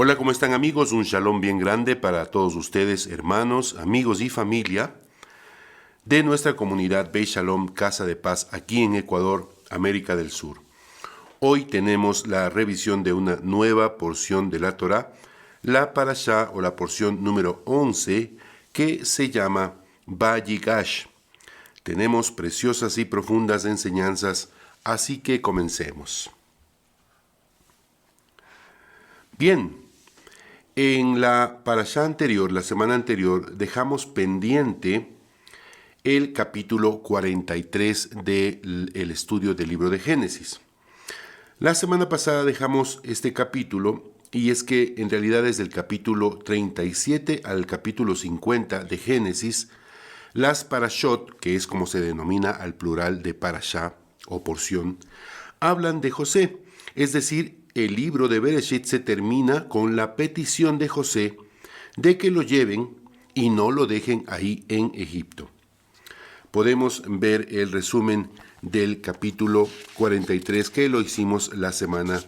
Hola, ¿cómo están amigos? Un shalom bien grande para todos ustedes, hermanos, amigos y familia de nuestra comunidad Beit Shalom Casa de Paz aquí en Ecuador, América del Sur. Hoy tenemos la revisión de una nueva porción de la Torá, la parashá o la porción número 11 que se llama Vayigash. Tenemos preciosas y profundas enseñanzas, así que comencemos. Bien, en la parashá anterior, la semana anterior, dejamos pendiente el capítulo 43 del estudio del libro de Génesis. La semana pasada dejamos este capítulo y es que en realidad desde el capítulo 37 al capítulo 50 de Génesis, las parashot, que es como se denomina al plural de parashá o porción, hablan de José, es decir, el libro de Bereshit se termina con la petición de José de que lo lleven y no lo dejen ahí en Egipto. Podemos ver el resumen del capítulo 43 que lo hicimos la semana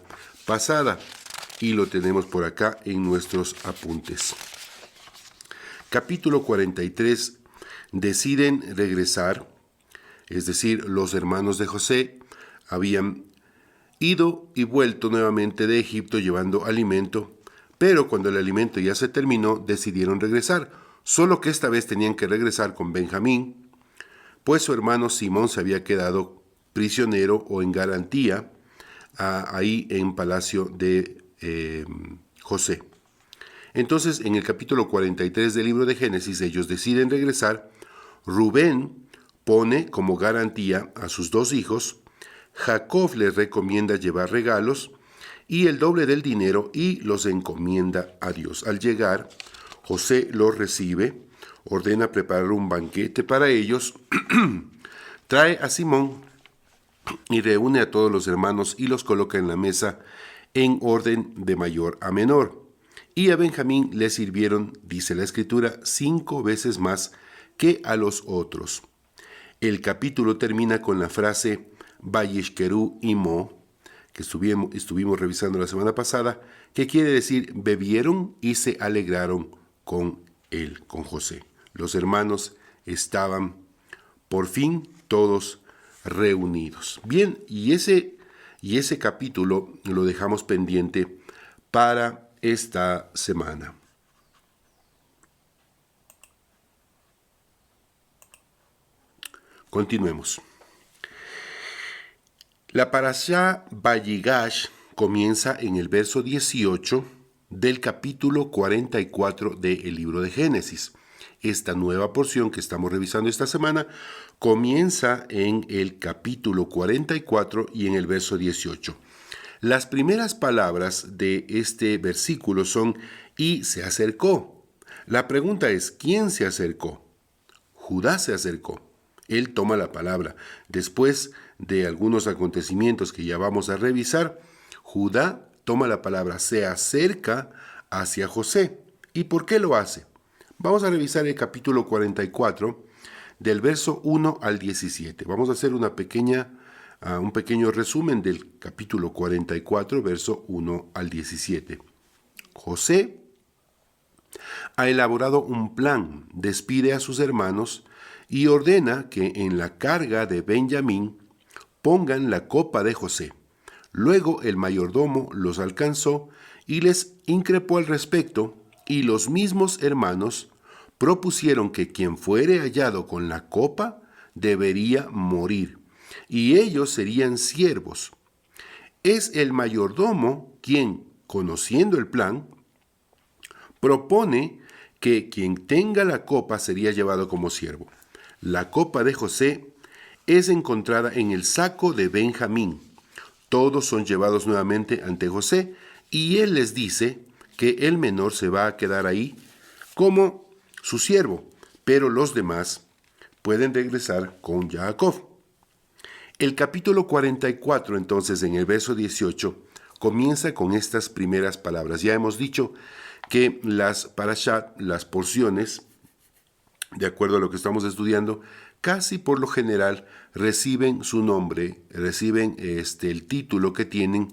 pasada y lo tenemos por acá en nuestros apuntes. Capítulo 43, deciden regresar, es decir, los hermanos de José habían ido y vuelto nuevamente de Egipto llevando alimento, pero cuando el alimento ya se terminó, decidieron regresar, solo que esta vez tenían que regresar con Benjamín, pues su hermano Simón se había quedado prisionero o en garantía ahí en palacio de José. Entonces, en el capítulo 43 del libro de Génesis, ellos deciden regresar. Rubén pone como garantía a sus dos hijos, Jacob les recomienda llevar regalos y el doble del dinero y los encomienda a Dios. Al llegar, José los recibe, ordena preparar un banquete para ellos, trae a Simón y reúne a todos los hermanos y los coloca en la mesa en orden de mayor a menor. Y a Benjamín le sirvieron, dice la Escritura, 5 veces más que a los otros. El capítulo termina con la frase Vayishkeru imo, que estuvimos revisando la semana pasada, que quiere decir bebieron y se alegraron con él, con José. Los hermanos estaban por fin todos reunidos. Bien, y ese capítulo lo dejamos pendiente para esta semana. Continuemos. La parashá Vayigash comienza en el verso 18 del capítulo 44 del libro de Génesis. Esta nueva porción que estamos revisando esta semana comienza en el capítulo 44 y en el verso 18. Las primeras palabras de este versículo son y se acercó. La pregunta es, ¿quién se acercó? Judá se acercó. Él toma la palabra. Después de algunos acontecimientos que ya vamos a revisar, Judá toma la palabra, se acerca hacia José. ¿Y por qué lo hace? Vamos a revisar el capítulo 44, del verso 1 al 17. Vamos a hacer un pequeño resumen del capítulo 44, verso 1 al 17. José ha elaborado un plan, despide a sus hermanos y ordena que en la carga de Benjamín pongan la copa de José. Luego el mayordomo los alcanzó y les increpó al respecto, y los mismos hermanos propusieron que quien fuere hallado con la copa debería morir, y ellos serían siervos. Es el mayordomo quien, conociendo el plan, propone que quien tenga la copa sería llevado como siervo. La copa de José es encontrada en el saco de Benjamín. Todos son llevados nuevamente ante José y él les dice que el menor se va a quedar ahí como su siervo, pero los demás pueden regresar con Jacob. El capítulo 44, entonces, en el verso 18, comienza con estas primeras palabras. Ya hemos dicho que las parashat, las porciones, de acuerdo a lo que estamos estudiando, casi por lo general reciben su nombre, reciben el título que tienen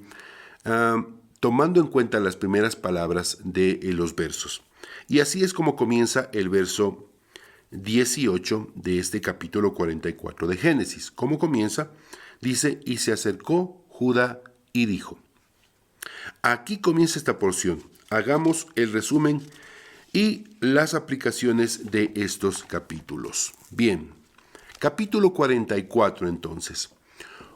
tomando en cuenta las primeras palabras de los versos. Y así es como comienza el verso 18 de este capítulo 44 de Génesis. ¿Cómo comienza? Dice, y se acercó Judá y dijo. Aquí comienza esta porción. Hagamos el resumen y las aplicaciones de estos capítulos. Bien, capítulo 44 entonces.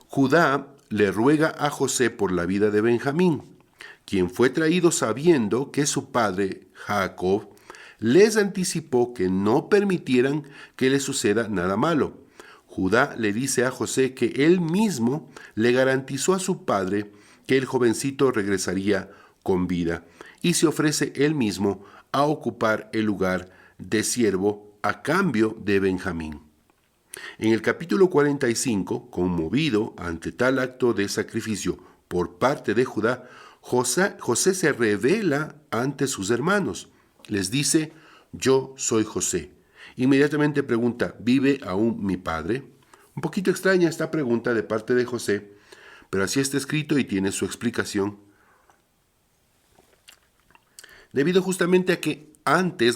Judá le ruega a José por la vida de Benjamín, quien fue traído sabiendo que su padre Jacob les anticipó que no permitieran que le suceda nada malo. Judá le dice a José que él mismo le garantizó a su padre que el jovencito regresaría con vida y se ofrece él mismo a ocupar el lugar de siervo a cambio de Benjamín. En el capítulo 45, conmovido ante tal acto de sacrificio por parte de Judá, José se revela ante sus hermanos. Les dice, yo soy José. Inmediatamente pregunta, ¿vive aún mi padre? Un poquito extraña esta pregunta de parte de José, pero así está escrito y tiene su explicación. Debido justamente a que antes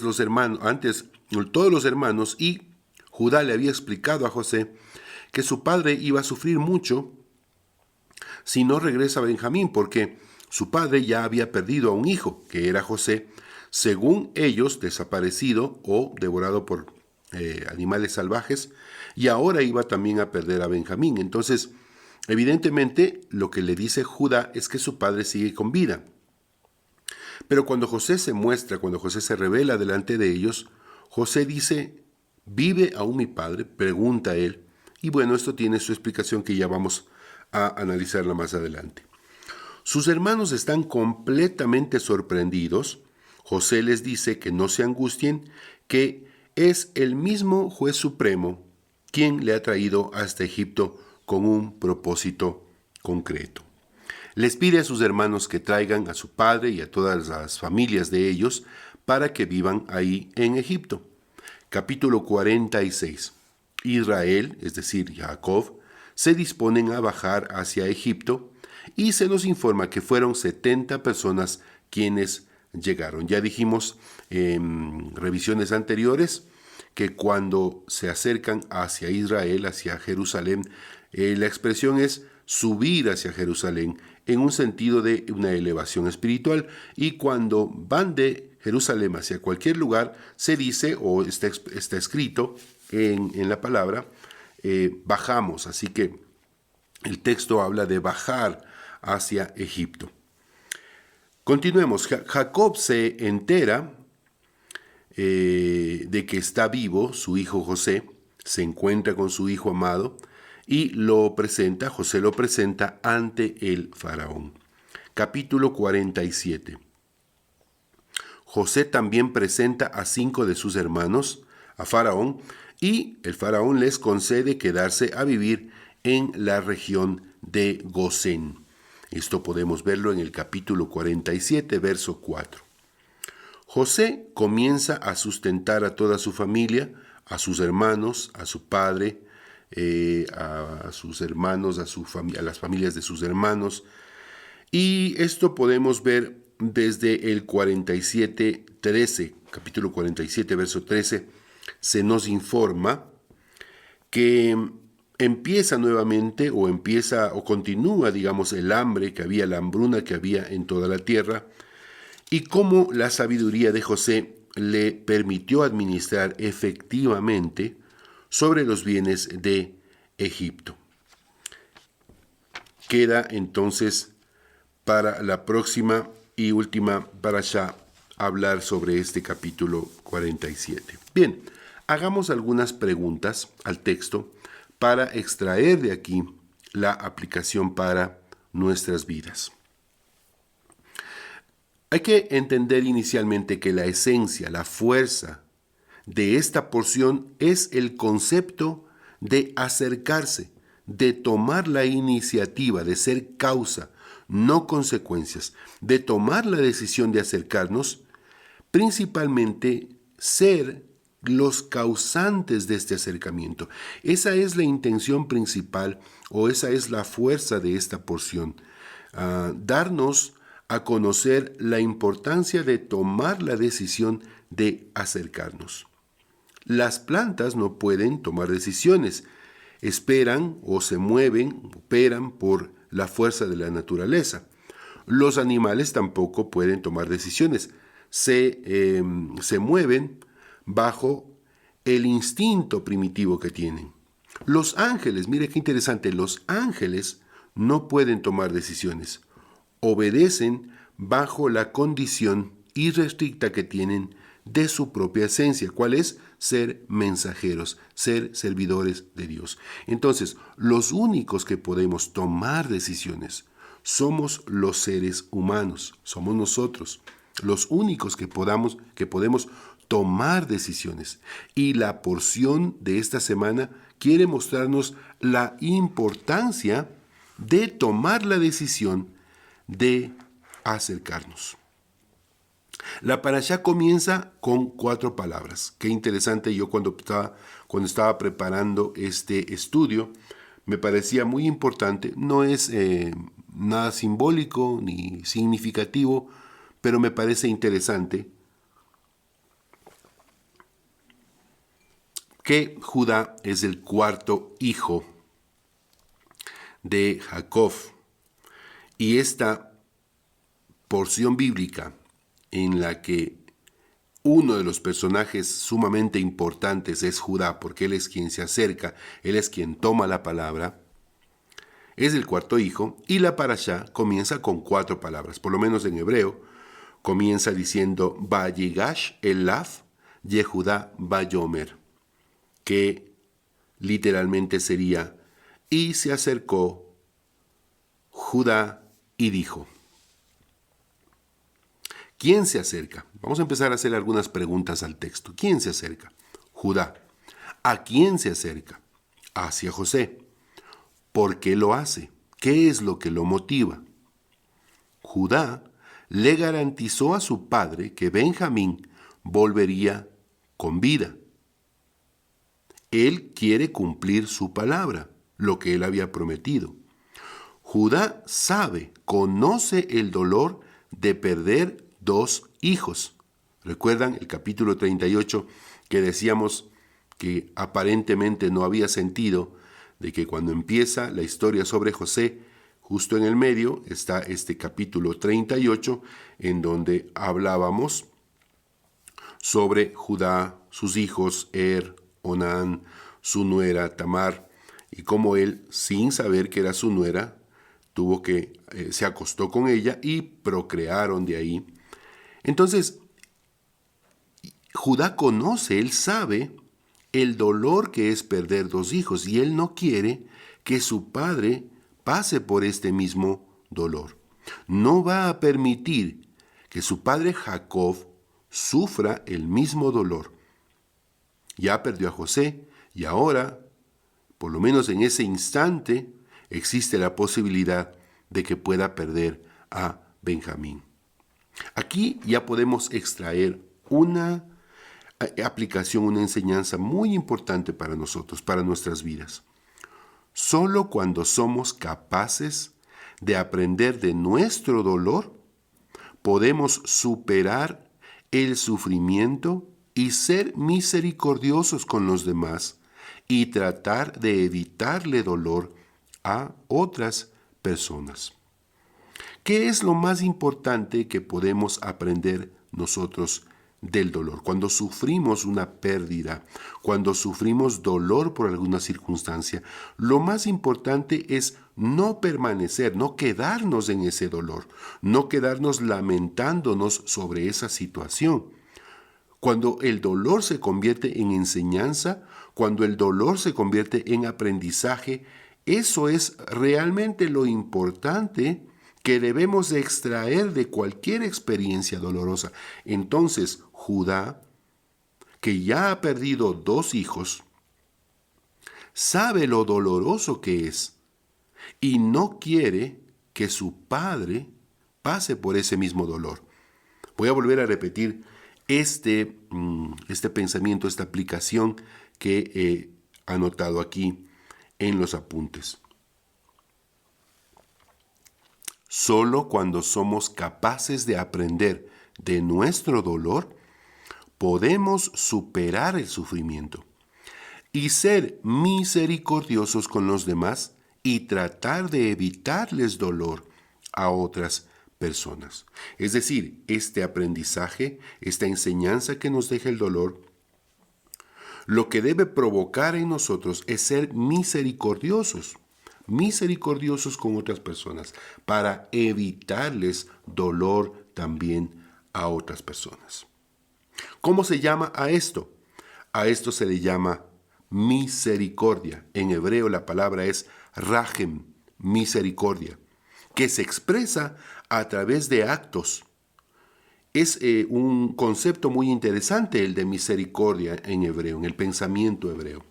todos los hermanos y Judá le había explicado a José que su padre iba a sufrir mucho si no regresa Benjamín, porque su padre ya había perdido a un hijo, que era José, según ellos desaparecido o devorado por animales salvajes, y ahora iba también a perder a Benjamín. Entonces, evidentemente, lo que le dice Judá es que su padre sigue con vida. Pero cuando José se revela delante de ellos, José dice, ¿vive aún mi padre? Pregunta él. Y bueno, esto tiene su explicación que ya vamos a analizarla más adelante. Sus hermanos están completamente sorprendidos. José les dice que no se angustien, que es el mismo juez supremo quien le ha traído hasta Egipto con un propósito concreto. Les pide a sus hermanos que traigan a su padre y a todas las familias de ellos para que vivan ahí en Egipto. Capítulo 46. Israel, es decir, Jacob, se disponen a bajar hacia Egipto y se nos informa que fueron 70 personas quienes llegaron. Ya dijimos en revisiones anteriores que cuando se acercan hacia Israel, hacia Jerusalén, la expresión es subir hacia Jerusalén en un sentido de una elevación espiritual, y cuando van de Jerusalén hacia cualquier lugar se dice o está escrito en la palabra bajamos, así que el texto habla de bajar hacia Egipto. Continuemos. Jacob se entera de que está vivo su hijo José, se encuentra con su hijo amado y José lo presenta ante el faraón. Capítulo 47. José también presenta a 5 de sus hermanos a faraón y el faraón les concede quedarse a vivir en la región de Gosén. Esto podemos verlo en el capítulo 47, verso 4. José comienza a sustentar a toda su familia, a sus hermanos, a su padre, a sus hermanos, a las familias de sus hermanos. Y esto podemos ver desde el 47, 13, capítulo 47, verso 13, se nos informa que empieza nuevamente o continúa, digamos, el hambre que había, la hambruna que había en toda la tierra, y cómo la sabiduría de José le permitió administrar efectivamente sobre los bienes de Egipto. Queda entonces para la próxima y última parashá hablar sobre este capítulo 47. Bien, hagamos algunas preguntas al texto para extraer de aquí la aplicación para nuestras vidas. Hay que entender inicialmente que la esencia, la fuerza de esta porción es el concepto de acercarse, de tomar la iniciativa, de ser causa, no consecuencias, de tomar la decisión de acercarnos, principalmente ser los causantes de este acercamiento. Esa es la intención principal o esa es la fuerza de esta porción. Darnos a conocer la importancia de tomar la decisión de acercarnos. Las plantas no pueden tomar decisiones, esperan o se mueven, operan por la fuerza de la naturaleza. Los animales tampoco pueden tomar decisiones, se mueven bajo el instinto primitivo que tienen. Los ángeles, mire qué interesante, los ángeles no pueden tomar decisiones, obedecen bajo la condición irrestricta que tienen de su propia esencia. ¿Cuál es? Ser mensajeros, ser servidores de Dios. Entonces, los únicos que podemos tomar decisiones somos los seres humanos, somos nosotros, los únicos que podemos tomar decisiones. Y la porción de esta semana quiere mostrarnos la importancia de tomar la decisión de acercarnos. La parashá comienza con 4 palabras. Qué interesante, yo cuando estaba preparando este estudio, me parecía muy importante. No es nada simbólico ni significativo, pero me parece interesante que Judá es el 4º hijo de Jacob. Y esta porción bíblica en la que uno de los personajes sumamente importantes es Judá, porque él es quien se acerca, él es quien toma la palabra, es el 4º hijo, y la parashá comienza con 4 palabras, por lo menos en hebreo, comienza diciendo Vayegash elav Yehudá Vayomer, que literalmente sería, y se acercó Judá y dijo. ¿Quién se acerca? Vamos a empezar a hacer algunas preguntas al texto. ¿Quién se acerca? Judá. ¿A quién se acerca? Hacia José. ¿Por qué lo hace? ¿Qué es lo que lo motiva? Judá le garantizó a su padre que Benjamín volvería con vida. Él quiere cumplir su palabra, lo que él había prometido. Judá sabe, conoce el dolor de perder 2 hijos. ¿Recuerdan el capítulo 38 que decíamos que aparentemente no había sentido, de que cuando empieza la historia sobre José, justo en el medio está este capítulo 38 en donde hablábamos sobre Judá, sus hijos, Onán, su nuera Tamar, y cómo él, sin saber que era su nuera, se acostó con ella y procrearon de ahí. Entonces, Judá conoce, él sabe el dolor que es perder 2 hijos, y él no quiere que su padre pase por este mismo dolor. No va a permitir que su padre Jacob sufra el mismo dolor. Ya perdió a José y ahora, por lo menos en ese instante, existe la posibilidad de que pueda perder a Benjamín. Aquí ya podemos extraer una aplicación, una enseñanza muy importante para nosotros, para nuestras vidas. Solo cuando somos capaces de aprender de nuestro dolor, podemos superar el sufrimiento y ser misericordiosos con los demás y tratar de evitarle dolor a otras personas. ¿Qué es lo más importante que podemos aprender nosotros del dolor? Cuando sufrimos una pérdida, cuando sufrimos dolor por alguna circunstancia, lo más importante es no permanecer, no quedarnos en ese dolor, no quedarnos lamentándonos sobre esa situación. Cuando el dolor se convierte en enseñanza, cuando el dolor se convierte en aprendizaje, eso es realmente lo importante que debemos de extraer de cualquier experiencia dolorosa. Entonces, Judá, que ya ha perdido 2 hijos, sabe lo doloroso que es y no quiere que su padre pase por ese mismo dolor. Voy a volver a repetir este pensamiento, esta aplicación que he anotado aquí en los apuntes. Solo cuando somos capaces de aprender de nuestro dolor, podemos superar el sufrimiento y ser misericordiosos con los demás y tratar de evitarles dolor a otras personas. Es decir, este aprendizaje, esta enseñanza que nos deja el dolor, lo que debe provocar en nosotros es ser misericordiosos con otras personas para evitarles dolor también a otras personas. ¿Cómo se llama a esto? A esto se le llama misericordia. En hebreo la palabra es rahem, misericordia, que se expresa a través de actos. Es un concepto muy interesante el de misericordia en hebreo, en el pensamiento hebreo.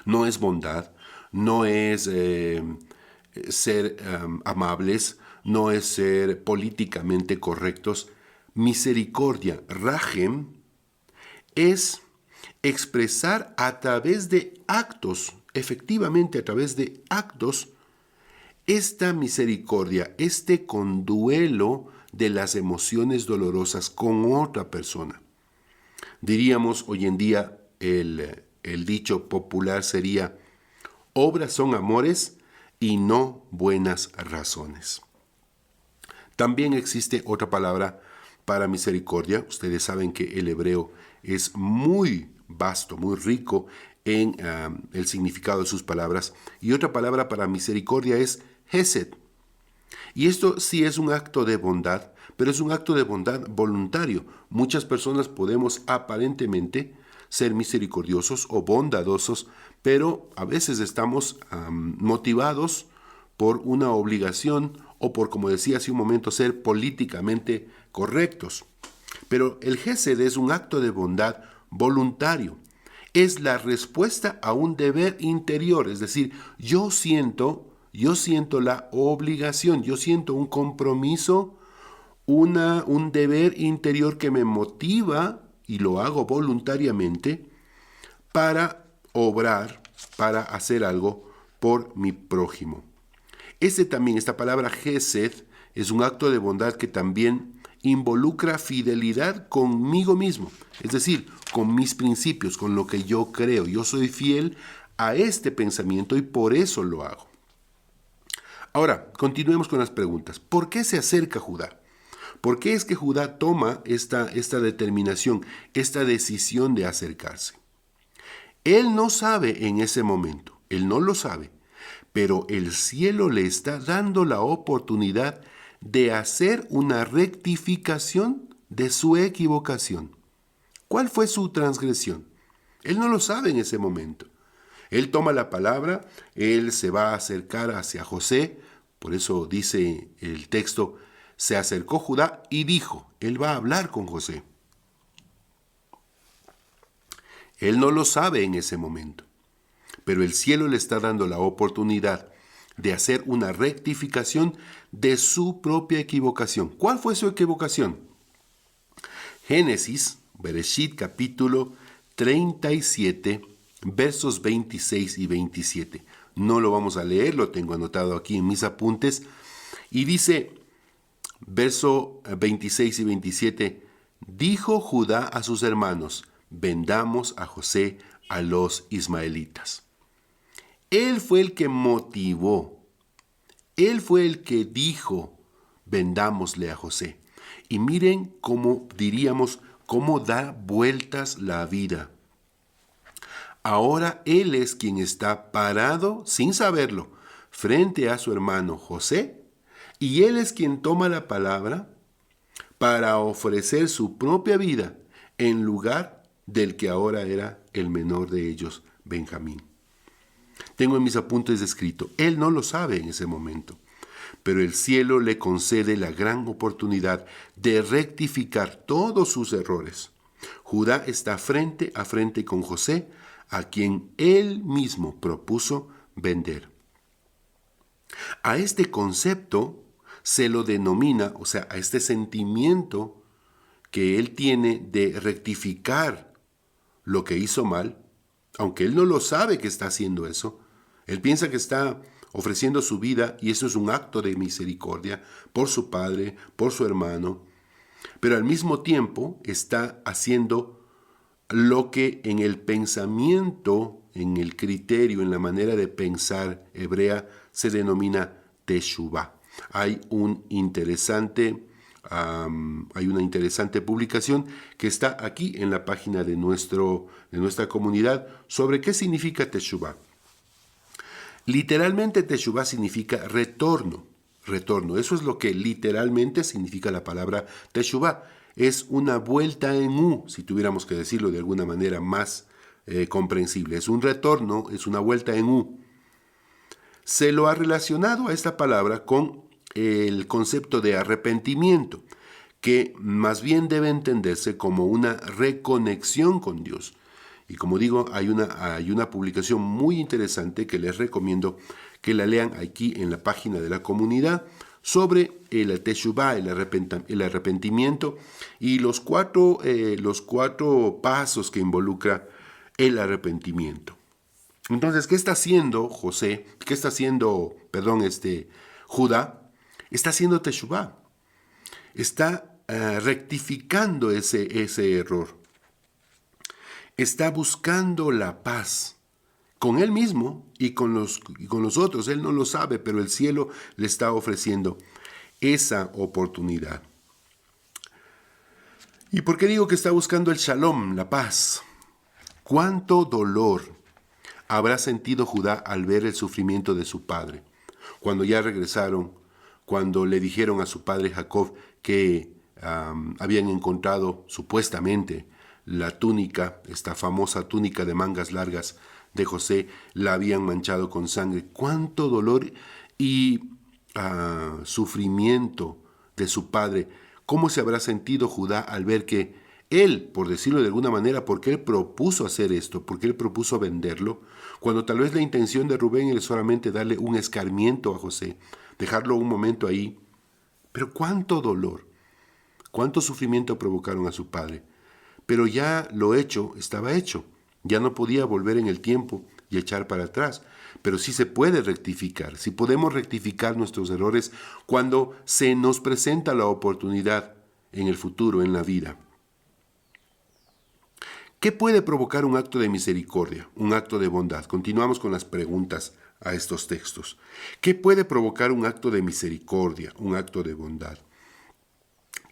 No es bondad, no es ser amables, no es ser políticamente correctos. Misericordia, rahem, es expresar a través de actos, efectivamente a través de actos, esta misericordia, este conduelo de las emociones dolorosas con otra persona. Diríamos hoy en día, el dicho popular sería, obras son amores y no buenas razones. También existe otra palabra para misericordia. Ustedes saben que el hebreo es muy vasto, muy rico en el significado de sus palabras. Y otra palabra para misericordia es hesed. Y esto sí es un acto de bondad, pero es un acto de bondad voluntario. Muchas personas podemos aparentemente ser misericordiosos o bondadosos, pero a veces estamos motivados por una obligación o por, como decía hace un momento, ser políticamente correctos. Pero el hesed es un acto de bondad voluntario. Es la respuesta a un deber interior, es decir, yo siento la obligación, yo siento un compromiso, un deber interior que me motiva, y lo hago voluntariamente, para obrar, para hacer algo por mi prójimo. Esta palabra hesed es un acto de bondad que también involucra fidelidad conmigo mismo, es decir, con mis principios, con lo que yo creo. Yo soy fiel a este pensamiento y por eso lo hago. Ahora, continuemos con las preguntas. ¿Por qué se acerca Judá? ¿Por qué es que Judá toma esta determinación, esta decisión de acercarse? Él no sabe en ese momento, él no lo sabe, pero el cielo le está dando la oportunidad de hacer una rectificación de su equivocación. ¿Cuál fue su transgresión? Él no lo sabe en ese momento. Él toma la palabra, él se va a acercar hacia José, por eso dice el texto, se acercó Judá y dijo, él va a hablar con José. Él no lo sabe en ese momento, pero el cielo le está dando la oportunidad de hacer una rectificación de su propia equivocación. ¿Cuál fue su equivocación? Génesis, Bereshit capítulo 37, versos 26 y 27. No lo vamos a leer, lo tengo anotado aquí en mis apuntes. Y dice, verso 26 y 27, dijo Judá a sus hermanos, vendamos a José a los ismaelitas. Él fue el que motivó, él fue el que dijo, vendámosle a José. Y miren cómo diríamos, cómo da vueltas la vida. Ahora él es quien está parado, sin saberlo, frente a su hermano José, y él es quien toma la palabra para ofrecer su propia vida en lugar del que ahora era el menor de ellos, Benjamín. Tengo en mis apuntes escrito, él no lo sabe en ese momento, pero el cielo le concede la gran oportunidad de rectificar todos sus errores. Judá está frente a frente con José, a quien él mismo propuso vender. A este concepto se lo denomina, o sea, a este sentimiento que él tiene de rectificar lo que hizo mal, aunque él no lo sabe que está haciendo eso, él piensa que está ofreciendo su vida, y eso es un acto de misericordia por su padre, por su hermano, pero al mismo tiempo está haciendo lo que en el pensamiento, en el criterio, en la manera de pensar hebrea se denomina teshuvah. Hay una interesante publicación que está aquí en la página de nuestra comunidad sobre qué significa teshuvah. Literalmente teshuvah significa retorno. Retorno, eso es lo que literalmente significa la palabra teshuvah. Es una vuelta en U, si tuviéramos que decirlo de alguna manera más comprensible. Es un retorno, es una vuelta en U. Se lo ha relacionado a esta palabra con el concepto de arrepentimiento, que más bien debe entenderse como una reconexión con Dios. Y como digo, hay una publicación muy interesante que les recomiendo que la lean aquí en la página de la comunidad sobre el teshuvah, el arrepentimiento y los cuatro pasos que involucra el arrepentimiento. Entonces, ¿qué está haciendo José? ¿Qué está haciendo, Judá? Está haciendo teshuvah. Está rectificando ese error. Está buscando la paz con él mismo y con los otros. Él no lo sabe, pero el cielo le está ofreciendo esa oportunidad. ¿Y por qué digo que está buscando el shalom, la paz? ¿Cuánto dolor habrá sentido Judá al ver el sufrimiento de su padre? Cuando ya regresaron, cuando le dijeron a su padre Jacob que habían encontrado supuestamente la túnica, esta famosa túnica de mangas largas de José, la habían manchado con sangre. Cuánto dolor y sufrimiento de su padre. ¿Cómo se habrá sentido Judá al ver que él, por decirlo de alguna manera, porque él propuso hacer esto, porque él propuso venderlo, cuando tal vez la intención de Rubén era solamente darle un escarmiento a José, dejarlo un momento ahí? Pero cuánto dolor, cuánto sufrimiento provocaron a su padre. Pero ya lo hecho estaba hecho. Ya no podía volver en el tiempo y echar para atrás. Pero sí se puede rectificar. Sí podemos rectificar nuestros errores cuando se nos presenta la oportunidad en el futuro, en la vida. ¿Qué puede provocar un acto de misericordia, un acto de bondad? Continuamos con las preguntas a estos textos. ¿Qué puede provocar un acto de misericordia, un acto de bondad?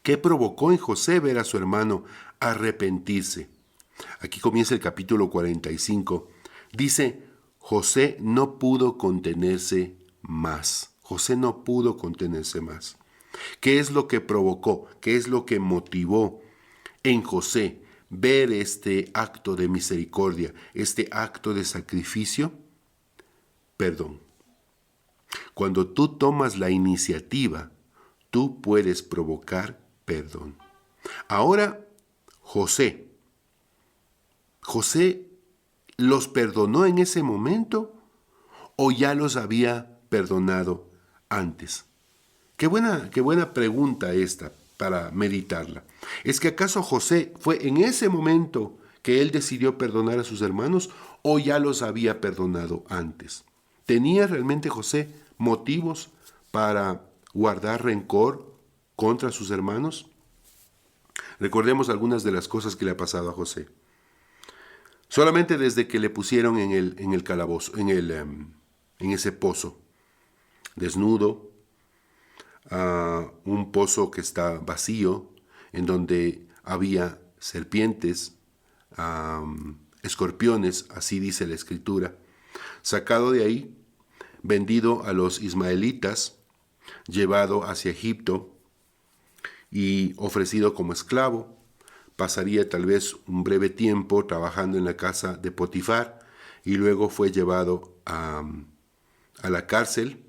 ¿Qué provocó en José ver a su hermano arrepentirse? Aquí comienza el capítulo 45. Dice, José no pudo contenerse más. José no pudo contenerse más. ¿Qué es lo que provocó? ¿Qué es lo que motivó en José ver este acto de misericordia, este acto de sacrificio? Perdón. Cuando tú tomas la iniciativa, tú puedes provocar perdón. Ahora, José los perdonó en ese momento o ya los había perdonado antes. Qué buena pregunta esta para meditarla. ¿Es que acaso José fue en ese momento que él decidió perdonar a sus hermanos o ya los había perdonado antes? ¿Tenía realmente José motivos para guardar rencor contra sus hermanos? Recordemos algunas de las cosas que le ha pasado a José. Solamente desde que le pusieron en el calabozo, en ese pozo, desnudo, un pozo que está vacío, en donde había serpientes, escorpiones, así dice la Escritura. Sacado de ahí, vendido a los ismaelitas, llevado hacia Egipto y ofrecido como esclavo. Pasaría tal vez un breve tiempo trabajando en la casa de Potifar y luego fue llevado a la cárcel,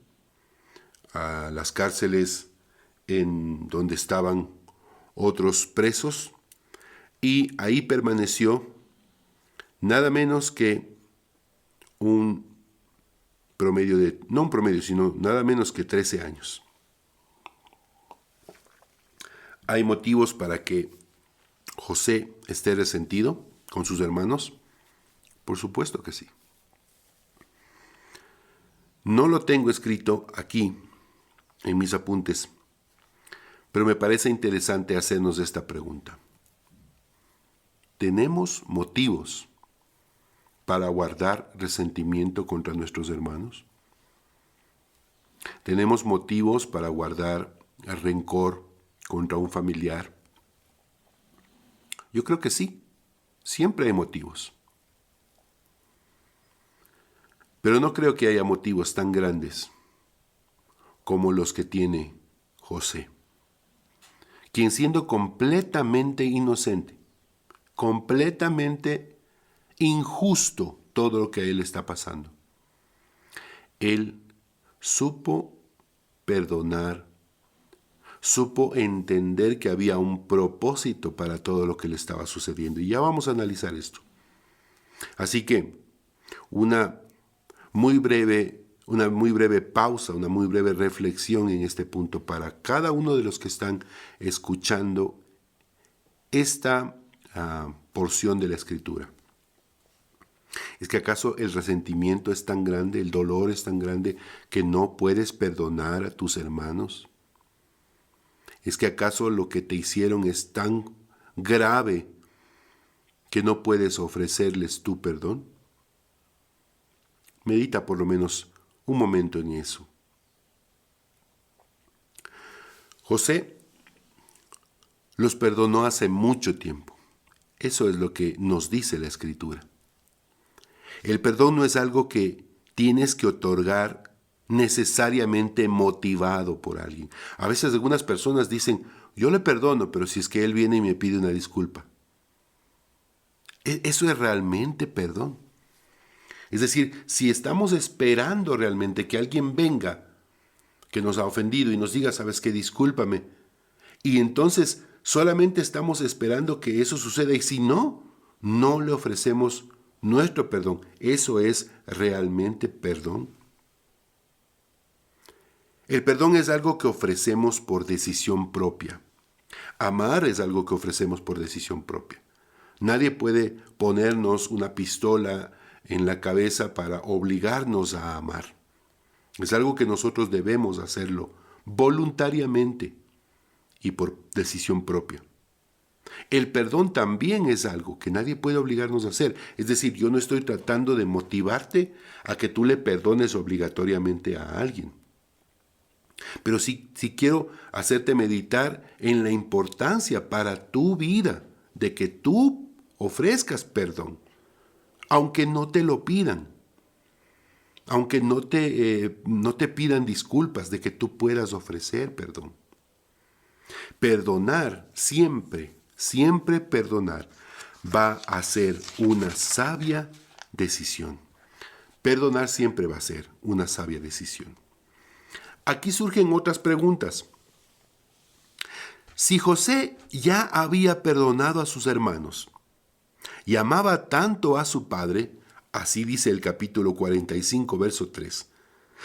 a las cárceles en donde estaban otros presos, y ahí permaneció nada menos que nada menos que 13 años. ¿Hay motivos para que José esté resentido con sus hermanos? Por supuesto que sí. No lo tengo escrito aquí en mis apuntes, pero me parece interesante hacernos esta pregunta. ¿Tenemos motivos para guardar resentimiento contra nuestros hermanos? ¿Tenemos motivos para guardar rencor contra un familiar? Yo creo que sí, siempre hay motivos. Pero no creo que haya motivos tan grandes como los que tiene José, quien siendo completamente inocente, completamente injusto todo lo que a él está pasando, él supo perdonar, supo entender que había un propósito para todo lo que le estaba sucediendo. Y ya vamos a analizar esto. Así que una muy breve pausa, una muy breve reflexión en este punto para cada uno de los que están escuchando esta porción de la Escritura. ¿Es que acaso el resentimiento es tan grande, el dolor es tan grande que no puedes perdonar a tus hermanos? ¿Es que acaso lo que te hicieron es tan grave que no puedes ofrecerles tu perdón? Medita por lo menos un momento en eso. José los perdonó hace mucho tiempo. Eso es lo que nos dice la Escritura. El perdón no es algo que tienes que otorgar necesariamente motivado por alguien. A veces algunas personas dicen, yo le perdono, pero si es que él viene y me pide una disculpa. ¿Eso es realmente perdón? Es decir, si estamos esperando realmente que alguien venga, que nos ha ofendido y nos diga, ¿sabes qué? Discúlpame. Y entonces solamente estamos esperando que eso suceda y si no, no le ofrecemos nuestro perdón. ¿Eso es realmente perdón? El perdón es algo que ofrecemos por decisión propia. Amar es algo que ofrecemos por decisión propia. Nadie puede ponernos una pistola en la cabeza para obligarnos a amar. Es algo que nosotros debemos hacerlo voluntariamente y por decisión propia. El perdón también es algo que nadie puede obligarnos a hacer. Es decir, yo no estoy tratando de motivarte a que tú le perdones obligatoriamente a alguien. Pero sí quiero hacerte meditar en la importancia para tu vida de que tú ofrezcas perdón, aunque no te lo pidan, aunque no te pidan disculpas, de que tú puedas ofrecer perdón. Perdonar siempre perdonar va a ser una sabia decisión. Perdonar siempre va a ser una sabia decisión. Aquí surgen otras preguntas. Si José ya había perdonado a sus hermanos y amaba tanto a su padre, así dice el capítulo 45, verso 3,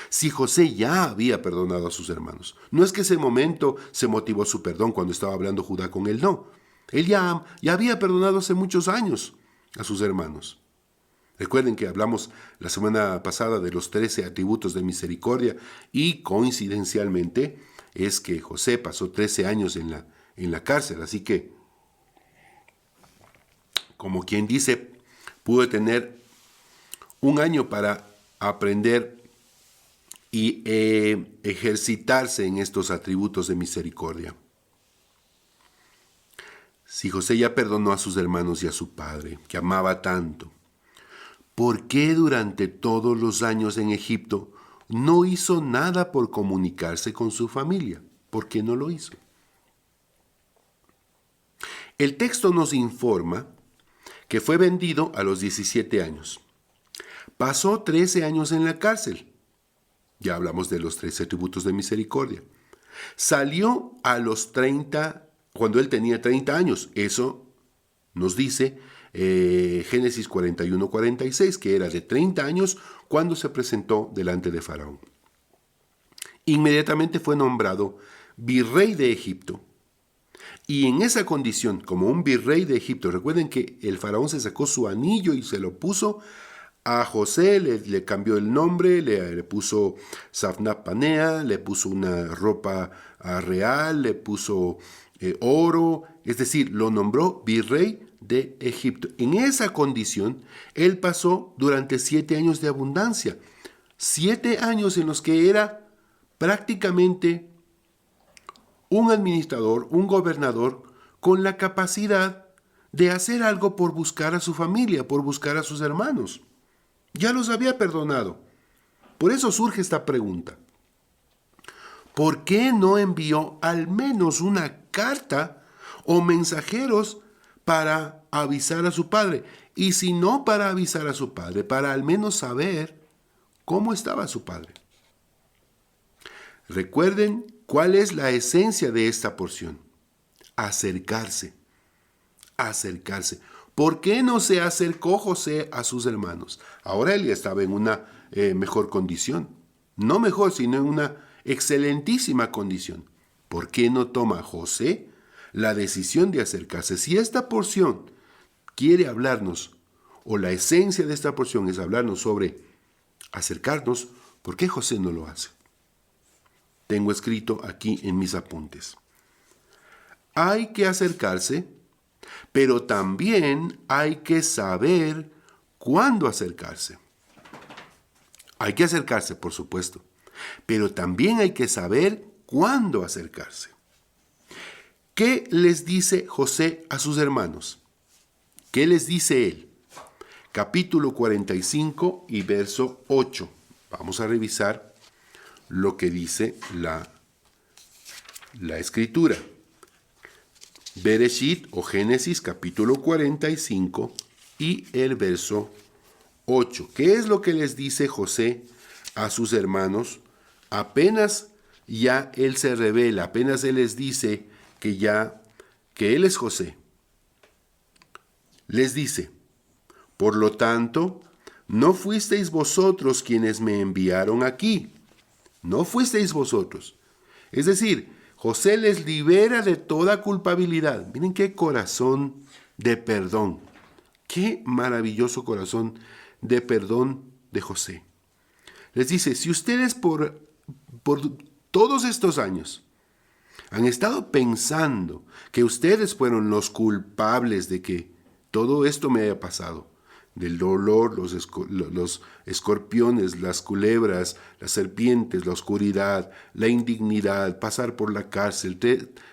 si José ya había perdonado a sus hermanos, no es que ese momento se motivó su perdón cuando estaba hablando Judá con él, no. Él ya había perdonado hace muchos años a sus hermanos. Recuerden que hablamos la semana pasada de los 13 atributos de misericordia y coincidencialmente es que José pasó 13 años en la cárcel, así que, como quien dice, pudo tener un año para aprender y ejercitarse en estos atributos de misericordia. Si José ya perdonó a sus hermanos y a su padre, que amaba tanto, ¿por qué durante todos los años en Egipto no hizo nada por comunicarse con su familia? ¿Por qué no lo hizo? El texto nos informa que fue vendido a los 17 años. Pasó 13 años en la cárcel. Ya hablamos de los 13 atributos de misericordia. Salió a los 30, cuando él tenía 30 años. Eso nos dice Génesis 41-46, que era de 30 años cuando se presentó delante de Faraón. Inmediatamente fue nombrado virrey de Egipto. Y en esa condición, como un virrey de Egipto, recuerden que el Faraón se sacó su anillo y se lo puso A José le cambió el nombre, le puso Safnat Panea, le puso una ropa real, le puso oro, es decir, lo nombró virrey de Egipto. En esa condición, él pasó durante 7 años de abundancia, 7 años en los que era prácticamente un administrador, un gobernador, con la capacidad de hacer algo por buscar a su familia, por buscar a sus hermanos. Ya los había perdonado. Por eso surge esta pregunta. ¿Por qué no envió al menos una carta o mensajeros para avisar a su padre? Y si no para avisar a su padre, para al menos saber cómo estaba su padre. Recuerden cuál es la esencia de esta porción. Acercarse. Acercarse. ¿Por qué no se acercó José a sus hermanos? Ahora él ya estaba en una mejor condición. No mejor, sino en una excelentísima condición. ¿Por qué no toma José la decisión de acercarse? Si esta porción quiere hablarnos, o la esencia de esta porción es hablarnos sobre acercarnos, ¿por qué José no lo hace? Tengo escrito aquí en mis apuntes. Hay que acercarse, pero también hay que saber cuándo acercarse. Hay que acercarse, por supuesto, pero también hay que saber cuándo acercarse. ¿Qué les dice José a sus hermanos? ¿Qué les dice él? Capítulo 45 y verso 8. Vamos a revisar lo que dice la escritura. Bereshit o Génesis capítulo 45 y el verso 8. ¿Qué es lo que les dice José a sus hermanos? Apenas ya él se revela, apenas él les dice que él es José. Les dice, por lo tanto, no fuisteis vosotros quienes me enviaron aquí. No fuisteis vosotros. Es decir, José les libera de toda culpabilidad. Miren qué corazón de perdón. Qué maravilloso corazón de perdón de José. Les dice, si ustedes por todos estos años han estado pensando que ustedes fueron los culpables de que todo esto me haya pasado, del dolor, los escorpiones, las culebras, las serpientes, la oscuridad, la indignidad, pasar por la cárcel,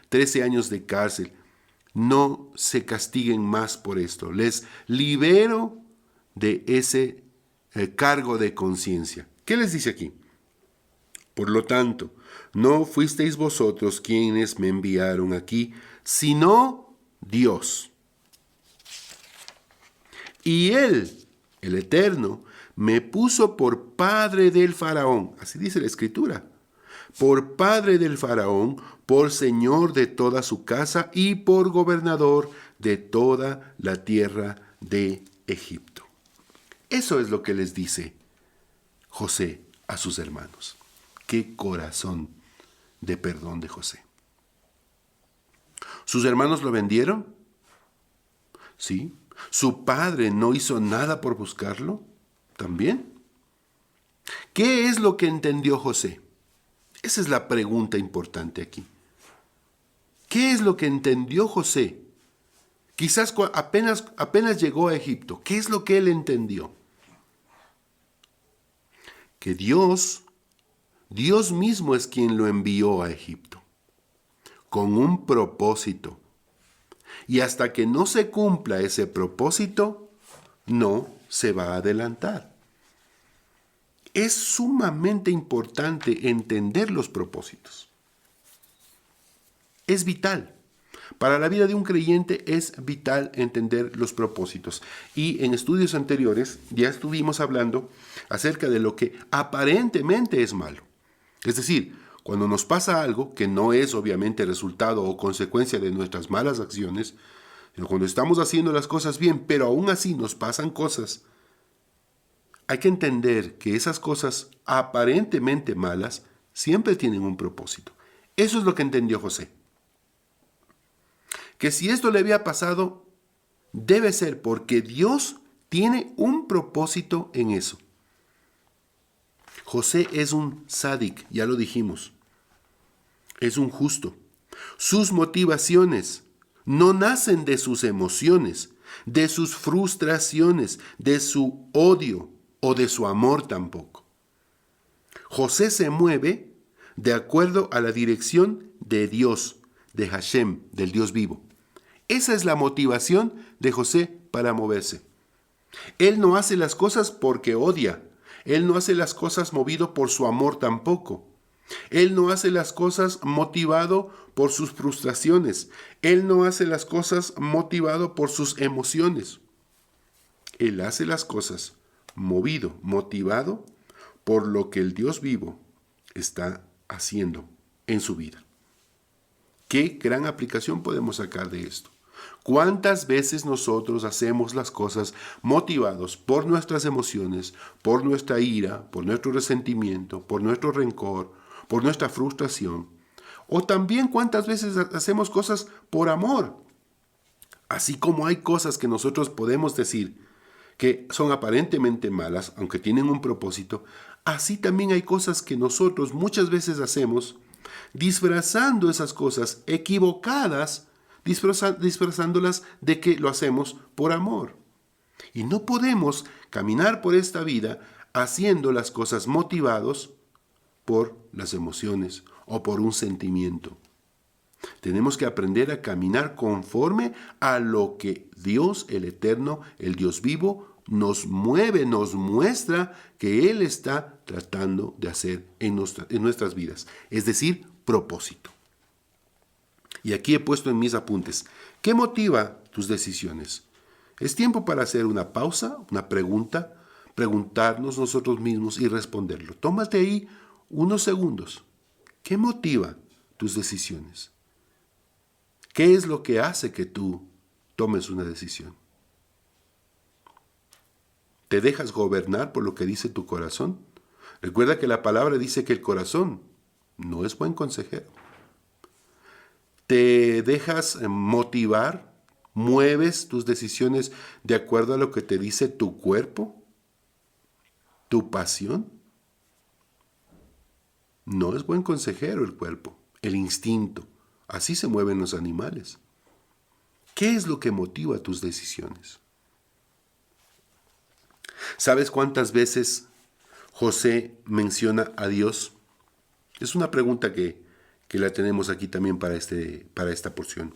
13 años de cárcel. No se castiguen más por esto. Les libero de ese cargo de conciencia. ¿Qué les dice aquí? Por lo tanto, no fuisteis vosotros quienes me enviaron aquí, sino Dios. Y Él, el Eterno, me puso por padre del faraón. Así dice la Escritura. Por padre del faraón, por señor de toda su casa y por gobernador de toda la tierra de Egipto. Eso es lo que les dice José a sus hermanos. Qué corazón de perdón de José. ¿Sus hermanos lo vendieron? Sí. ¿Su padre no hizo nada por buscarlo? ¿También? ¿Qué es lo que entendió José? Esa es la pregunta importante aquí. ¿Qué es lo que entendió José? Quizás apenas llegó a Egipto. ¿Qué es lo que él entendió? Que Dios mismo es quien lo envió a Egipto, con un propósito. Y hasta que no se cumpla ese propósito, no se va a adelantar. Es sumamente importante entender los propósitos. Es vital. Para la vida de un creyente es vital entender los propósitos. Y en estudios anteriores ya estuvimos hablando acerca de lo que aparentemente es malo. Es decir, cuando nos pasa algo que no es obviamente resultado o consecuencia de nuestras malas acciones, sino cuando estamos haciendo las cosas bien, pero aún así nos pasan cosas, hay que entender que esas cosas aparentemente malas siempre tienen un propósito. Eso es lo que entendió José. Que si esto le había pasado, debe ser porque Dios tiene un propósito en eso. José es un sádic, ya lo dijimos. Es un justo. Sus motivaciones no nacen de sus emociones, de sus frustraciones, de su odio o de su amor tampoco. José se mueve de acuerdo a la dirección de Dios, de Hashem, del Dios vivo. Esa es la motivación de José para moverse. Él no hace las cosas porque odia. Él no hace las cosas movido por su amor tampoco. Él no hace las cosas motivado por sus frustraciones. Él no hace las cosas motivado por sus emociones. Él hace las cosas motivado por lo que el Dios vivo está haciendo en su vida. ¿Qué gran aplicación podemos sacar de esto? ¿Cuántas veces nosotros hacemos las cosas motivados por nuestras emociones, por nuestra ira, por nuestro resentimiento, por nuestro rencor, por nuestra frustración? O también cuántas veces hacemos cosas por amor. Así como hay cosas que nosotros podemos decir que son aparentemente malas, aunque tienen un propósito, así también hay cosas que nosotros muchas veces hacemos disfrazando esas cosas equivocadas, disfrazándolas de que lo hacemos por amor. Y no podemos caminar por esta vida haciendo las cosas motivados por las emociones o por un sentimiento. Tenemos que aprender a caminar conforme a lo que Dios, el Eterno, el Dios vivo, nos mueve, nos muestra que Él está tratando de hacer en nuestras vidas. Es decir, propósito. Y aquí he puesto en mis apuntes, ¿qué motiva tus decisiones? Es tiempo para hacer una pausa, una pregunta, preguntarnos nosotros mismos y responderlo. Tómate ahí unos segundos. ¿Qué motiva tus decisiones? ¿Qué es lo que hace que tú tomes una decisión? ¿Te dejas gobernar por lo que dice tu corazón? Recuerda que la palabra dice que el corazón no es buen consejero. ¿Te dejas motivar? ¿Mueves tus decisiones de acuerdo a lo que te dice tu cuerpo? ¿Tu pasión? No es buen consejero el cuerpo, el instinto. Así se mueven los animales. ¿Qué es lo que motiva tus decisiones? ¿Sabes cuántas veces José menciona a Dios? Es una pregunta que la tenemos aquí también para esta porción.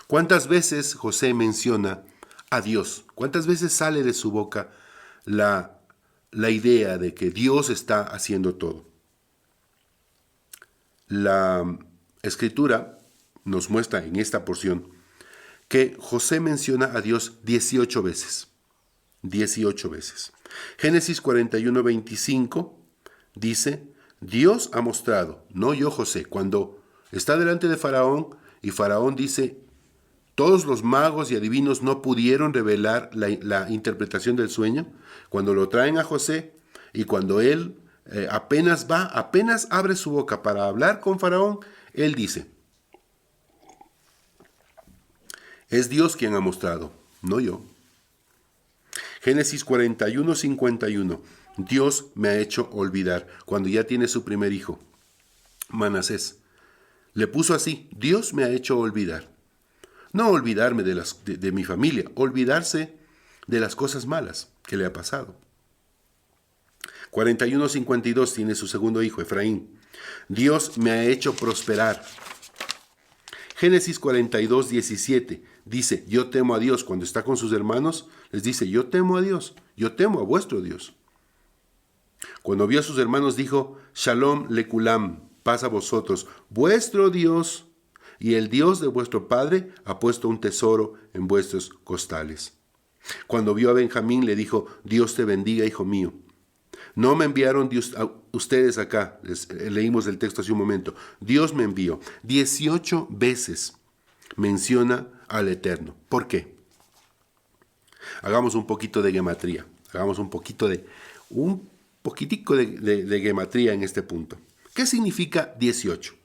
¿Cuántas veces José menciona a Dios? ¿Cuántas veces sale de su boca la idea de que Dios está haciendo todo? La Escritura nos muestra en esta porción que José menciona a Dios 18 veces. 18 veces. Génesis 41:25 dice, Dios ha mostrado, no yo José, cuando está delante de Faraón y Faraón dice, todos los magos y adivinos no pudieron revelar la interpretación del sueño, cuando lo traen a José y cuando él apenas abre su boca para hablar con Faraón, él dice, es Dios quien ha mostrado, no yo. Génesis 41:51. Dios me ha hecho olvidar, cuando ya tiene su primer hijo, Manasés. Le puso así, Dios me ha hecho olvidar. No olvidarme de mi familia, olvidarse de las cosas malas que le ha pasado. 41:52 tiene su segundo hijo, Efraín. Dios me ha hecho prosperar. Génesis 42:17 dice, yo temo a Dios. Cuando está con sus hermanos, les dice, yo temo a Dios, yo temo a vuestro Dios. Cuando vio a sus hermanos, dijo, Shalom lekulam, paz a vosotros. Vuestro Dios y el Dios de vuestro Padre ha puesto un tesoro en vuestros costales. Cuando vio a Benjamín, le dijo, Dios te bendiga, hijo mío. No me enviaron ustedes acá, leímos el texto hace un momento. Dios me envió. 18 veces menciona al Eterno. ¿Por qué? Hagamos un poquito de gematría. Hagamos un poquitico de gematría en este punto. ¿Qué significa 18?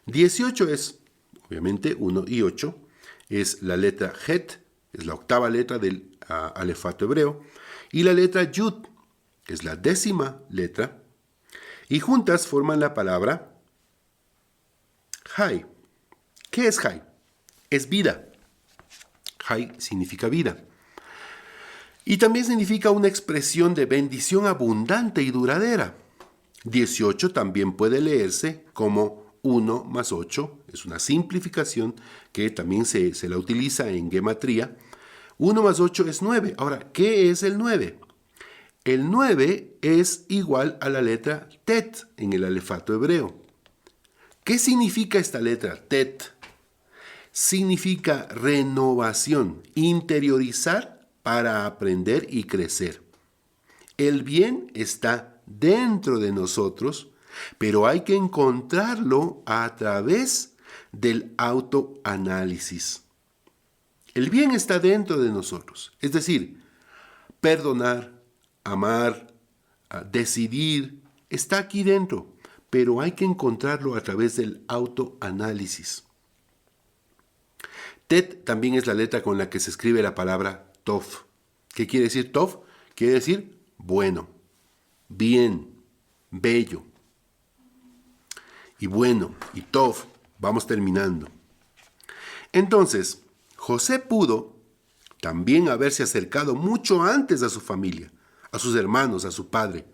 18 es, obviamente, 1 y 8. Es la letra Het, es la octava letra del alefato hebreo, y la letra Yud, que es la 10ª letra, y juntas forman la palabra Hay. ¿Qué es Hay? Es vida. Hay significa vida. Y también significa una expresión de bendición abundante y duradera. 18 también puede leerse como 1 más 8. Es una simplificación que también se la utiliza en gematría. 1 más 8 es 9. Ahora, ¿qué es el 9? El 9 es igual a la letra Tet en el alefato hebreo. ¿Qué significa esta letra Tet? Significa renovación, interiorizar para aprender y crecer. El bien está dentro de nosotros, pero hay que encontrarlo a través del autoanálisis. El bien está dentro de nosotros, es decir, perdonar, amar, decidir, está aquí dentro, pero hay que encontrarlo a través del autoanálisis. Tet también es la letra con la que se escribe la palabra Tov. ¿Qué quiere decir Tov? Quiere decir bueno, bien, bello. Y bueno, y Tov, vamos terminando. Entonces, José pudo también haberse acercado mucho antes a su familia, a sus hermanos, a su padre,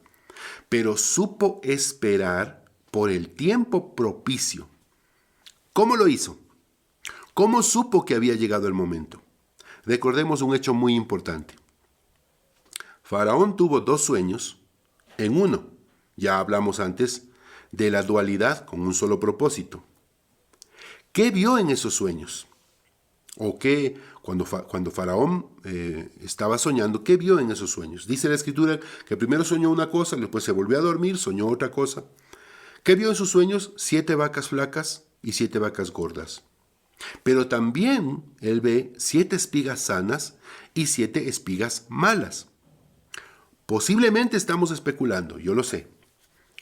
pero supo esperar por el tiempo propicio. ¿Cómo lo hizo? ¿Cómo supo que había llegado el momento? Recordemos un hecho muy importante. Faraón tuvo 2 sueños en uno. Ya hablamos antes de la dualidad con un solo propósito. ¿Qué vio en esos sueños? ¿O qué, cuando Faraón estaba soñando, qué vio en esos sueños? Dice la Escritura que primero soñó una cosa, después se volvió a dormir, soñó otra cosa. ¿Qué vio en sus sueños? 7 vacas flacas y 7 vacas gordas. Pero también él ve 7 espigas sanas y 7 espigas malas. Posiblemente estamos especulando, yo lo sé.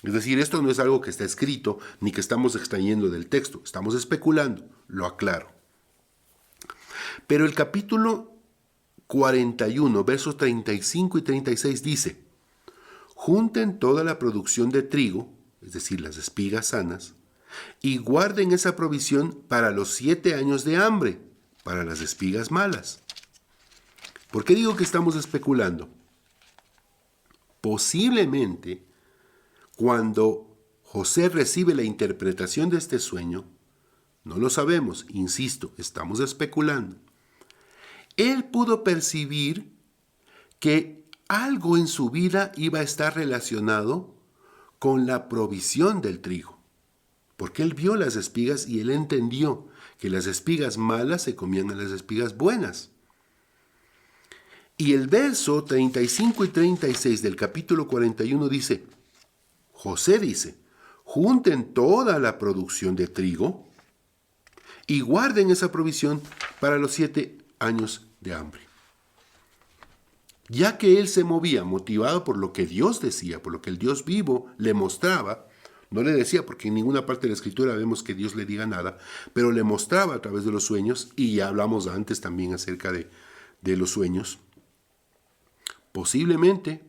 Es decir, esto no es algo que está escrito ni que estamos extrayendo del texto. Estamos especulando, lo aclaro. Pero el capítulo 41, versos 35 y 36 dice: junten toda la producción de trigo, es decir, las espigas sanas, y guarden esa provisión para los 7 años de hambre, para las espigas malas. ¿Por qué digo que estamos especulando? Posiblemente, cuando José recibe la interpretación de este sueño, no lo sabemos, insisto, estamos especulando. Él pudo percibir que algo en su vida iba a estar relacionado con la provisión del trigo. Porque él vio las espigas y él entendió que las espigas malas se comían a las espigas buenas. Y el verso 35 y 36 del capítulo 41 dice, José dice, junten toda la producción de trigo y guarden esa provisión para los 7 años de hambre. Ya que él se movía motivado por lo que Dios decía, por lo que el Dios vivo le mostraba, no le decía porque en ninguna parte de la Escritura vemos que Dios le diga nada, pero le mostraba a través de los sueños, y ya hablamos antes también acerca de los sueños. Posiblemente,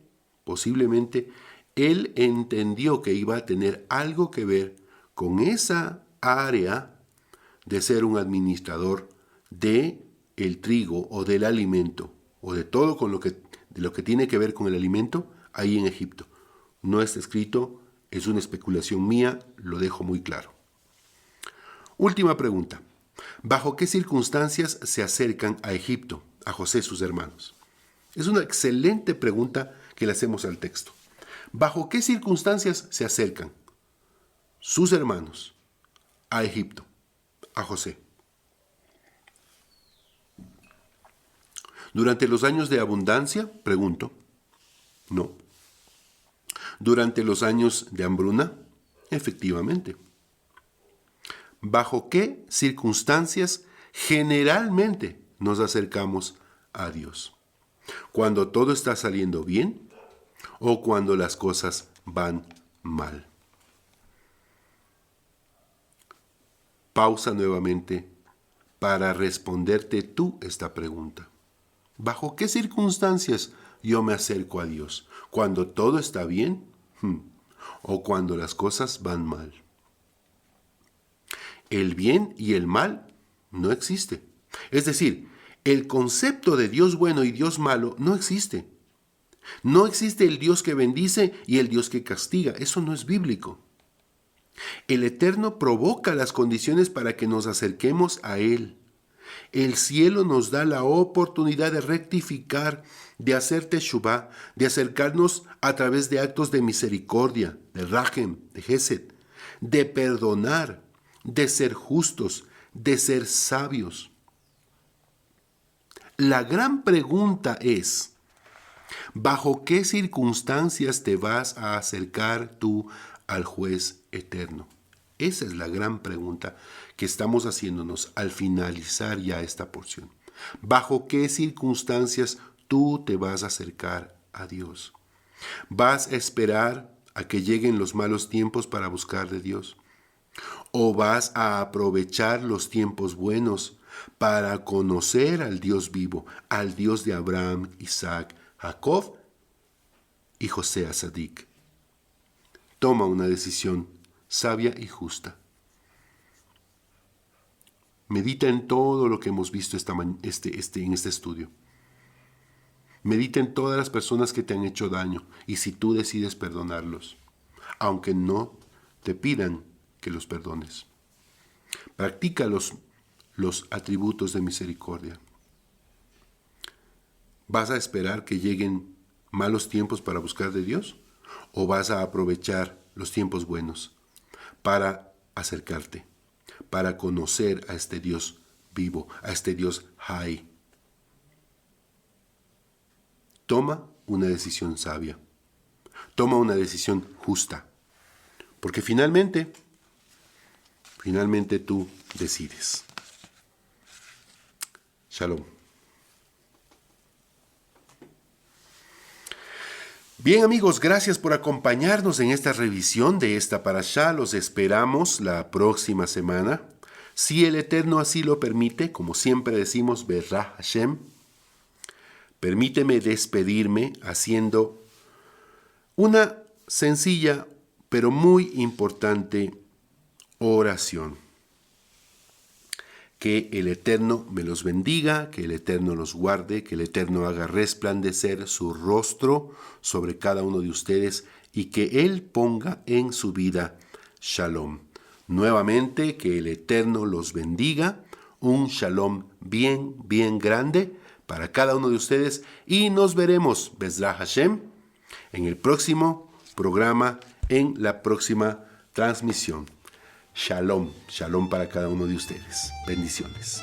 él entendió que iba a tener algo que ver con esa área de ser un administrador de el trigo o del alimento, o de todo de lo que tiene que ver con el alimento ahí en Egipto. No está escrito, es una especulación mía, lo dejo muy claro. Última pregunta. ¿Bajo qué circunstancias se acercan a Egipto, a José y sus hermanos? Es una excelente pregunta que le hacemos al texto. ¿Bajo qué circunstancias se acercan sus hermanos a Egipto, a José? ¿Durante los años de abundancia? Pregunto. No. ¿Durante los años de hambruna? Efectivamente. ¿Bajo qué circunstancias generalmente nos acercamos a Dios? ¿Cuando todo está saliendo bien o cuando las cosas van mal? Pausa nuevamente para responderte tú esta pregunta. ¿Bajo qué circunstancias yo me acerco a Dios? ¿Cuando todo está bien? ¿O cuando las cosas van mal? El bien y el mal no existe. Es decir, el concepto de Dios bueno y Dios malo no existe. No existe el Dios que bendice y el Dios que castiga. Eso no es bíblico. El Eterno provoca las condiciones para que nos acerquemos a Él. El cielo nos da la oportunidad de rectificar, de hacer teshuvá, de acercarnos a través de actos de misericordia, de rajem, de gesed, de perdonar, de ser justos, de ser sabios. La gran pregunta es, ¿bajo qué circunstancias te vas a acercar tú al juez eterno? Esa es la gran pregunta que estamos haciéndonos al finalizar ya esta porción. ¿Bajo qué circunstancias tú te vas a acercar a Dios? ¿Vas a esperar a que lleguen los malos tiempos para buscar de Dios? ¿O vas a aprovechar los tiempos buenos para conocer al Dios vivo, al Dios de Abraham, Isaac, Jacob y José Azadik? Toma una decisión sabia y justa. Medita en todo lo que hemos visto en este estudio. Medita en todas las personas que te han hecho daño y si tú decides perdonarlos, aunque no te pidan que los perdones. Practica los atributos de misericordia. ¿Vas a esperar que lleguen malos tiempos para buscar de Dios? ¿O vas a aprovechar los tiempos buenos para acercarte, para conocer a este Dios vivo, a este Dios Hay? Toma una decisión sabia. Toma una decisión justa. Porque finalmente tú decides. Shalom. Bien amigos, gracias por acompañarnos en esta revisión de esta parashá. Los esperamos la próxima semana. Si el Eterno así lo permite, como siempre decimos, Berrah Hashem. Permíteme despedirme haciendo una sencilla pero muy importante oración. Que el Eterno me los bendiga, que el Eterno los guarde, que el Eterno haga resplandecer su rostro sobre cada uno de ustedes y que Él ponga en su vida shalom. Nuevamente, que el Eterno los bendiga, un shalom bien, bien grande para cada uno de ustedes y nos veremos, Bezrah Hashem, en el próximo programa, en la próxima transmisión. Shalom, shalom para cada uno de ustedes. Bendiciones.